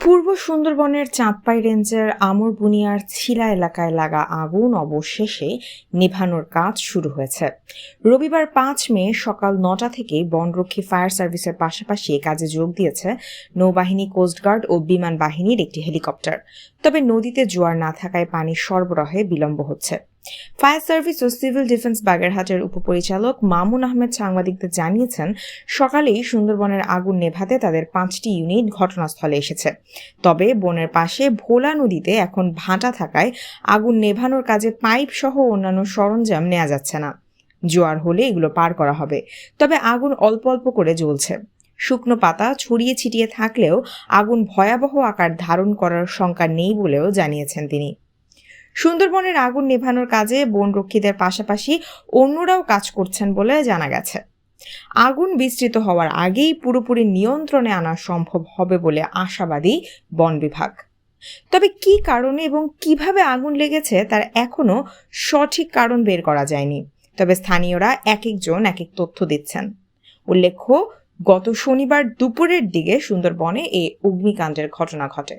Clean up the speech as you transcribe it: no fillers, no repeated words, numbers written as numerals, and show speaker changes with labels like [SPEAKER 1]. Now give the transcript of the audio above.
[SPEAKER 1] পূর্ব সুন্দরবনের চাঁদপাই রেঞ্জের আমরবুনিয়ার ছিলা এলাকায় লাগা আগুন অবশেষে নেভানোর কাজ শুরু হয়েছে। রবিবার ৫ মে সকাল ৯টা থেকেই বনরক্ষী ফায়ার সার্ভিসের পাশাপাশি কাজে যোগ দিয়েছে নৌবাহিনী, কোস্টগার্ড ও বিমান বাহিনীর একটি হেলিকপ্টার। তবে নদীতে জোয়ার না থাকায় পানির সরবরাহে বিলম্ব হচ্ছে। ফায়ার সার্ভিস ও সিভিল ডিফেন্স বাগেরহাটের উপপরিচালক মামুন আহমেদ সাংবাদিকদের জানিয়েছেন, সকালেই সুন্দরবনের আগুন নেভাতে তাদের ৫টি ইউনিট ঘটনাস্থলে এসেছে। তবে বনের পাশে ভোলা নদীতে এখন ভাটা থাকায় আগুন নেভানোর কাজে পাইপ সহ অন্যান্য সরঞ্জাম নেওয়া যাচ্ছে না। জোয়ার হলে এগুলো পার করা হবে। তবে আগুন অল্প অল্প করে জ্বলছে। শুকনো পাতা ছড়িয়ে ছিটিয়ে থাকলেও আগুন ভয়াবহ আকার ধারণ করার শঙ্কা নেই বলেও জানিয়েছেন তিনি। সুন্দরবনের আগুন নেভানোর কাজে বনরক্ষীদের পাশাপাশি অন্যরাও কাজ করছেন বলে জানা গেছে। আগুন বিস্তৃত হওয়ার আগেই পুরোপুরি নিয়ন্ত্রণে আনা সম্ভব হবে বলে আশাবাদী বন বিভাগ। তবে কী কারণে এবং কিভাবে আগুন লেগেছে তার এখনো সঠিক কারণ বের করা যায়নি। তবে স্থানীয়রা এক একজন এক এক তথ্য দিচ্ছেন। উল্লেখ্য, গত শনিবার দুপুরের দিকে সুন্দরবনে এই অগ্নিকাণ্ডের ঘটনা ঘটে।